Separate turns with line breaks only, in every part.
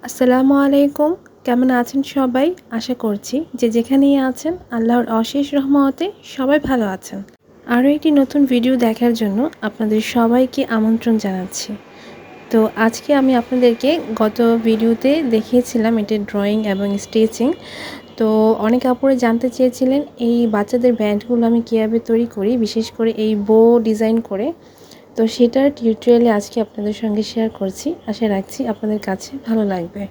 আসসালামু আলাইকুম। কেমন আছেন সবাই? আশা করছি যে যেখানেই আছেন আল্লাহর অশেষ রহমতে সবাই ভালো আছেন। আরও একটি নতুন ভিডিও দেখার জন্য আপনাদের সবাইকে আমন্ত্রণ জানাচ্ছি। তো আজকে আমি আপনাদেরকে গত ভিডিওতে দেখিয়েছিলাম এটা ড্রয়িং এবং স্কেচিং। তো অনেক আপুরে জানতে চেয়েছিলেন এই বাচ্চাদের ব্যান্ডগুলো আমি কীভাবে তৈরি করি, বিশেষ করে এই বো ডিজাইন করে। তো সেটার টিউটোরিয়ালে আজকে আপনাদের সঙ্গে শেয়ার করছি। আশা রাখছি আপনাদের কাছে ভালো লাগবে।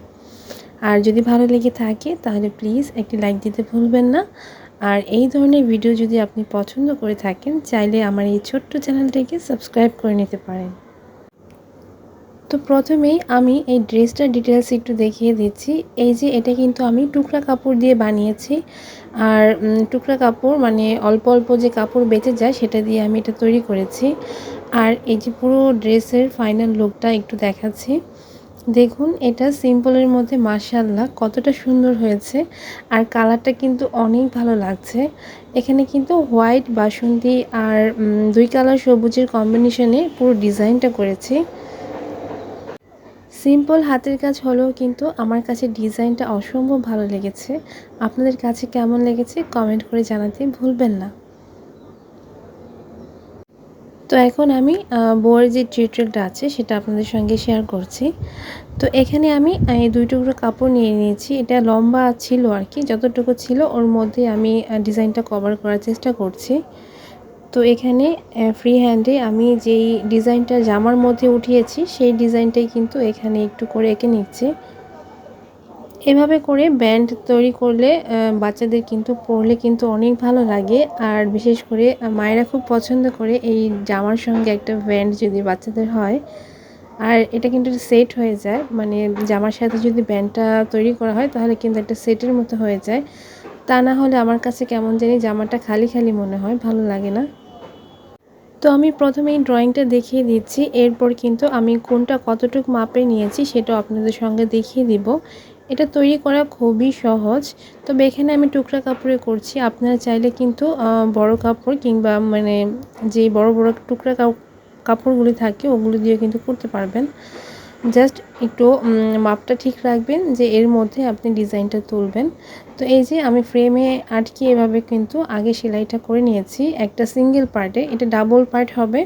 আর যদি ভালো লেগে থাকে তাহলে প্লিজ একটি লাইক দিতে ভুলবেন না। আর এই ধরনের ভিডিও যদি আপনি পছন্দ করে থাকেন চাইলে আমার এই ছোট্ট চ্যানেলটিকে সাবস্ক্রাইব করে নিতে পারেন। তো প্রথমেই আমি এই ড্রেসটার ডিটেলস একটু দেখিয়ে দিচ্ছি। এই যে এটা কিন্তু আমি টুকরা কাপড় দিয়ে বানিয়েছি। আর টুকরা কাপড় মানে অল্প অল্প যে কাপড় বেঁচে যায় সেটা দিয়ে আমি এটা তৈরি করেছি। আর এই যে পুরো ড্রেসের ফাইনাল লুকটা একটু দেখাচ্ছি। দেখুন এটা সিম্পলের মধ্যে মাশাআল্লাহ কতটা সুন্দর হয়েছে। আর কালারটা কিন্তু অনেক ভালো লাগছে। এখানে কিন্তু হোয়াইট, বাসন্তী আর ২ কালার সবুজের কম্বিনেশনে পুরো ডিজাইনটা করেছি। সিম্পল হাতের কাজ হলেও কিন্তু আমার কাছে ডিজাইনটা অসম্ভব ভালো লেগেছে। আপনাদের কাছে কেমন লেগেছে কমেন্ট করে জানাতে ভুলবেন না। তো এখন আমি বউয়ের যে টিউটোরিয়ালটা আছে সেটা আপনাদের সঙ্গে শেয়ার করছি। তো এখানে আমি এই ২ টুকরো কাপড় নিয়ে নিয়েছি। এটা লম্বা ছিল আর কি, যতটুকু ছিল ওর মধ্যে আমি ডিজাইনটা কভার করার চেষ্টা করছি। তো এখানে ফ্রি হ্যান্ডে আমি যেই ডিজাইনটা জামার মধ্যে উঠিয়েছি সেই ডিজাইনটাই কিন্তু এখানে একটু করে এঁকে নিচ্ছি। এভাবে করে ব্যান্ড তৈরি করলে বাচ্চাদের কিন্তু পরলে কিন্তু অনেক ভালো লাগে। আর বিশেষ করে মায়েরা খুব পছন্দ করে এই জামার সঙ্গে একটা ব্যান্ড যদি বাচ্চাদের হয়। আর এটা কিন্তু সেট হয়ে যায়, মানে জামার সাথে যদি ব্যান্ডটা তৈরি করা হয় তাহলে কিন্তু একটা সেটের মতো হয়ে যায়। তা না হলে আমার কাছে কেমন জানি জামাটা খালি খালি মনে হয়, ভালো লাগে না। তো আমি প্রথমেই ড্রয়িংটা দেখিয়ে দিচ্ছি, এরপর কিন্তু আমি কোনটা কতটুকু মাপে নিয়েছি সেটাও আপনাদের সঙ্গে দেখিয়ে দিব। এটা তৈরি করা খুবই সহজ। তবে এখানে আমি টুকরা কাপড়ে করছি, আপনারা চাইলে কিন্তু বড় কাপড় কিংবা মানে যেই বড় বড় টুকরা কাপড়গুলি থাকে ওগুলো দিয়ে কিন্তু করতে পারবেন। জাস্ট একটু মাপটা ঠিক রাখবেন যে এর মধ্যে আপনি ডিজাইনটা তুলবেন। তো এই যে আমি ফ্রেমে আটকে এভাবে কিন্তু আগে সেলাইটা করে নিয়েছি একটা সিঙ্গেল পার্টে, এটা ডাবল পার্ট হবে।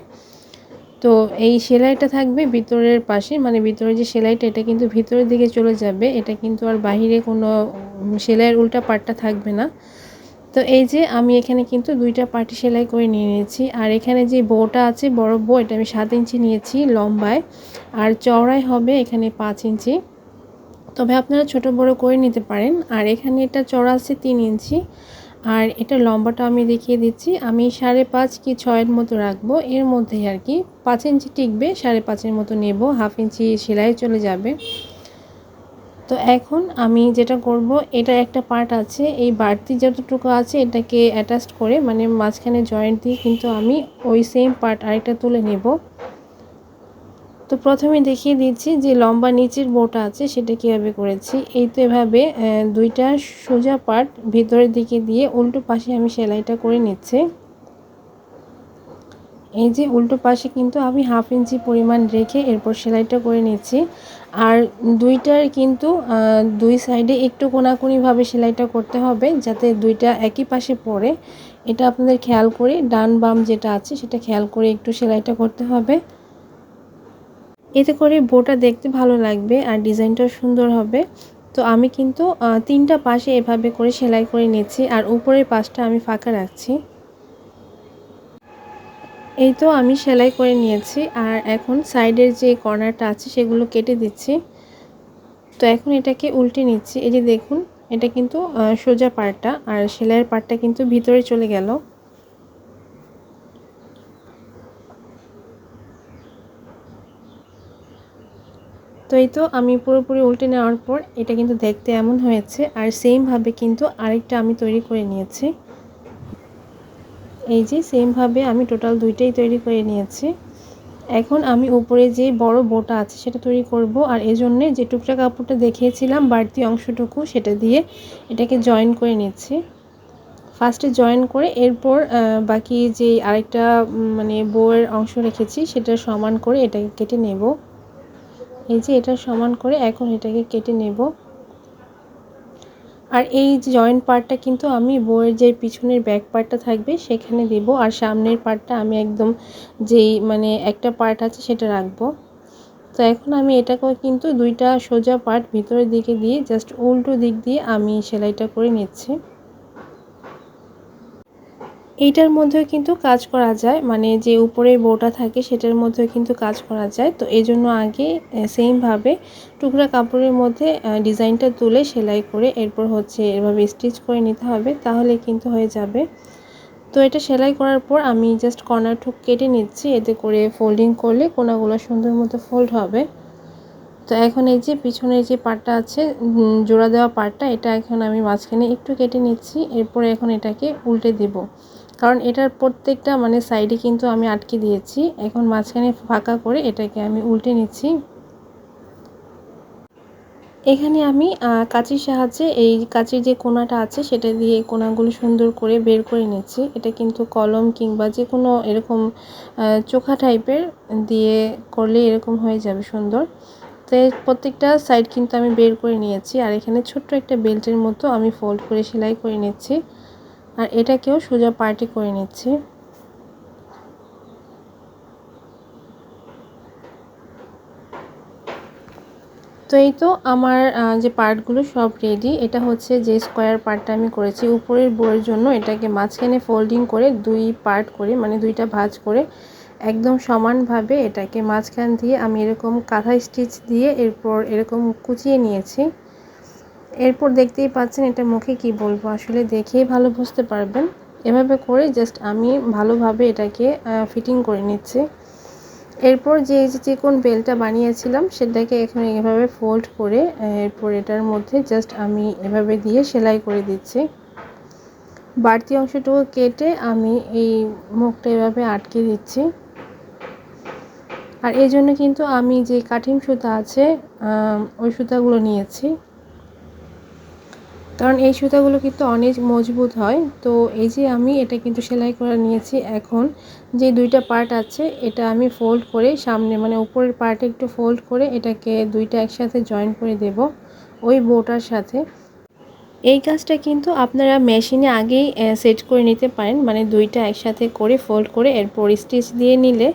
তো এই সেলাইটা থাকবে ভিতরের পাশে, মানে ভিতরে যে সেলাইটা এটা কিন্তু ভিতরের দিকে চলে যাবে, এটা কিন্তু আর বাহিরে কোনো সেলাইয়ের উল্টা পার্টটা থাকবে না। তো এই যে আমি এখানে কিন্তু ২টা পার্টি সেলাই করে নিয়ে নিয়েছি। আর এখানে যে বউটা আছে বড় বউ, এটা আমি ৭ ইঞ্চি নিয়েছি লম্বায়, আর চওড়ায় হবে এখানে ৫ ইঞ্চি। তবে আপনারা ছোট বড় করে নিতে পারেন। আর এখানে এটা চওড়া আছে ৩ ইঞ্চি। আর এটা লম্বাটা আমি দেখিয়ে দিচ্ছি, আমি ৫.৫ কি ৬ মতো রাখবো, এর মধ্যেই আর কি ৫ ইঞ্চি টিকবে, ৫.৫ মতো নেব, হাফ ইঞ্চি সেলাই চলে যাবে। তো এখন আমি যেটা করব, এটা একটা পার্ট আছে, এই বাড়তি যতটুকু আছে এটাকে অ্যাটাচ করে মানে মাঝখানে জয়েন্ট দিয়ে কিন্তু আমি ওই সেম পার্ট আরেকটা তুলে নেব। তো প্রথমে দেখিয়ে দিচ্ছি যে লম্বা নিচের বউটা আছে সেটা কীভাবে করেছি। এই তো এভাবে ২টা সোজা পার্ট ভিতরের দিকে দিয়ে উল্টো পাশে আমি সেলাইটা করে নিচ্ছি। এই যে উল্টো পাশে কিন্তু আমি হাফ ইঞ্চি পরিমাণ রেখে এরপর সেলাইটা করে নিচ্ছি। আর দুইটার কিন্তু ২ সাইডে একটু কোনাকুনিভাবে সেলাইটা করতে হবে যাতে দুইটা একই পাশে পড়ে। এটা আপনাদের খেয়াল করে ডান বাম যেটা আছে সেটা খেয়াল করে একটু সেলাইটা করতে হবে। এতে করে বউটা দেখতে ভালো লাগবে আর ডিজাইনটাও সুন্দর হবে। তো আমি কিন্তু ৩টা পাশে এভাবে করে সেলাই করে নিচ্ছি আর উপরের পাশটা আমি ফাঁকা রাখছি। এই তো আমি সেলাই করে নিয়েছি আর এখন সাইডের যে কর্নারটা আছে সেগুলো কেটে দিচ্ছি। তো এখন এটাকে উল্টে নিচ্ছি। এই যে দেখুন, এটা কিন্তু সোজা পার্টটা আর সেলাইয়ের পার্টটা কিন্তু ভিতরে চলে গেল। তো এই তো আমি পুরোপুরি উল্টে নেওয়ার পর এটা কিন্তু দেখতে এমন হয়েছে। আর সেমভাবে কিন্তু আরেকটা আমি তৈরি করে নিয়েছি। এই যে সেমভাবে আমি টোটাল 2টাই তৈরি করে নিয়েছি। এখন আমি উপরে যে বড় বউটা আছে সেটা তৈরি করব। আর এজন্যে যে টুকরা কাপড়টা দেখিয়েছিলাম বাড়তি অংশটুকু সেটা দিয়ে এটাকে জয়েন করে নিচ্ছি। ফার্স্টে জয়েন করে এরপর বাকি যে আরেকটা মানে বউয়ের অংশ রেখেছি সেটা সমান করে এটাকে কেটে নেব। এই যে এটা সমান করে এখন এটাকে কেটে নেব। আর এই যে জয়েন্ট পার্টটা কিন্তু আমি বউয়ের যে পিছনের ব্যাক পার্টটা থাকবে সেখানে দেব, আর সামনের পার্টটা আমি একদম যেই মানে একটা পার্ট আছে সেটা রাখবো। তো এখন আমি এটাকেও কিন্তু দুইটা সোজা পার্ট ভিতরের দিকে দিয়ে জাস্ট উল্টো দিক দিয়ে আমি সেলাইটা করে নিচ্ছি। এইটার মধ্যেও কিন্তু কাজ করা যায়, মানে যে উপরের বউটা থাকে সেটার মধ্যেও কিন্তু কাজ করা যায়। তো এই জন্য আগে সেমভাবে টুকরা কাপড়ের মধ্যে ডিজাইনটা তুলে সেলাই করে এরপর হচ্ছে এভাবে স্টিচ করে নিতে হবে, তাহলে কিন্তু হয়ে যাবে। তো এটা সেলাই করার পর আমি জাস্ট কর্নার টুক কেটে নিচ্ছি, এতে করে ফোল্ডিং করলে কোনাগুলো সুন্দর মতো ফোল্ড হবে। তো এখন এই যে পিছনের যে পার্টটা আছে জোড়া দেওয়া পার্টটা, এটা এখন আমি মাঝখানে একটু কেটে নিচ্ছি। এরপরে এখন এটাকে উল্টে দেব, কারণ এটার প্রত্যেকটা মানে সাইডে কিন্তু আমি আটকে দিয়েছি। এখন মাঝখানে ফাঁকা করে এটাকে আমি উল্টে নিচ্ছি। এখানে আমি কাঁচির সাহায্যে এই কাঁচির যে কোনাটা আছে সেটা দিয়ে কোনাগুলো সুন্দর করে বের করে নিচ্ছি। এটা কিন্তু কলম কিংবা যে কোনো এরকম চোখা টাইপের দিয়ে করলে এরকম হয়ে যাবে সুন্দর। তো প্রত্যেকটা সাইড কিন্তু আমি বের করে নিয়েছি, আর এখানে ছোট্ট একটা বেল্টের মতো আমি ফোল্ড করে সেলাই করে নিচ্ছি, আর এটাকেও সোজা পার্টে করে নিচ্ছি। তো এই তো আমার যে পার্টগুলো সব রেডি। এটা হচ্ছে যে স্কোয়ার পার্টটা আমি করেছি উপরের বউয়ের জন্য, এটাকে মাঝখানে ফোল্ডিং করে দুই পার্ট করে মানে দুইটা ভাঁজ করে একদম সমানভাবে এটাকে মাঝখান দিয়ে আমি এরকম কাঁথা স্টিচ দিয়ে এরপর এরকম কুচিয়ে নিয়েছি। এরপর দেখতেই পাচ্ছেন এটা মুখে কি বলবো, আসলে দেখেই ভালো বুঝতে পারবেন। এভাবে করে জাস্ট আমি ভালোভাবে এটাকে ফিটিং করে নিচ্ছি। এরপর যে চিকন বেলটা বানিয়েছিলাম সেটাকে এখন এভাবে ফোল্ড করে এরপর এটার মধ্যে জাস্ট আমি এভাবে দিয়ে সেলাই করে দিচ্ছি। বাড়তি অংশটুকু কেটে আমি এই মুখটা এভাবে আটকে দিচ্ছি। আর এই জন্য কিন্তু আমি যে কাটিং সুতা আছে ওই সুতাগুলো নিয়েছি, কারণ এই সুতাগুলো কিন্তু অনেক মজবুত হয়। তো এই যে আমি এটা কিন্তু সেলাই করে নিয়েছি। এখন যে দুইটা পার্ট আছে এটা আমি ফোল্ড করে সামনে মানে উপরের পার্টে একটু ফোল্ড করে এটাকে দুইটা একসাথে জয়েন করে দেব ওই বউটার সাথে। এই কাজটা কিন্তু আপনারা মেশিনে আগেই সেট করে নিতে পারেন, মানে দুইটা একসাথে করে ফোল্ড করে এরপর স্টিচ দিয়ে নিলে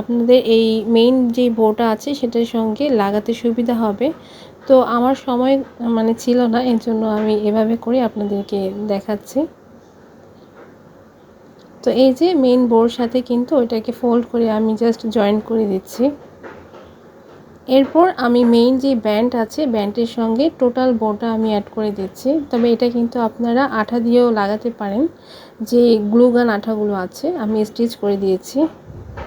আপনাদের এই মেইন যে বউটা আছে সেটার সঙ্গে লাগাতে সুবিধা হবে। তো আমার সময় মানে ছিল না, এর জন্য আমি এভাবে করে আপনাদেরকে দেখাচ্ছি। তো এই যে মেইন বউর সাথে কিন্তু ওইটাকে ফোল্ড করে আমি জাস্ট জয়েন করে দিচ্ছি। এরপর আমি মেইন যে ব্যান্ড আছে ব্যান্ডের সঙ্গে টোটাল বউটা আমি অ্যাড করে দিচ্ছি। তবে এটা কিন্তু আপনারা আঠা দিয়েও লাগাতে পারেন, যে গ্লু গান আঠাগুলো আছে আমি স্টিচ করে দিয়েছি।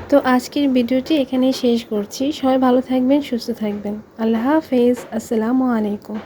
তো আজকের ভিডিওটি এখানেই শেষ করছি। সবাই ভালো থাকবেন, সুস্থ থাকবেন। আল্লাহ হাফেজ, আসসালামু আলাইকুম।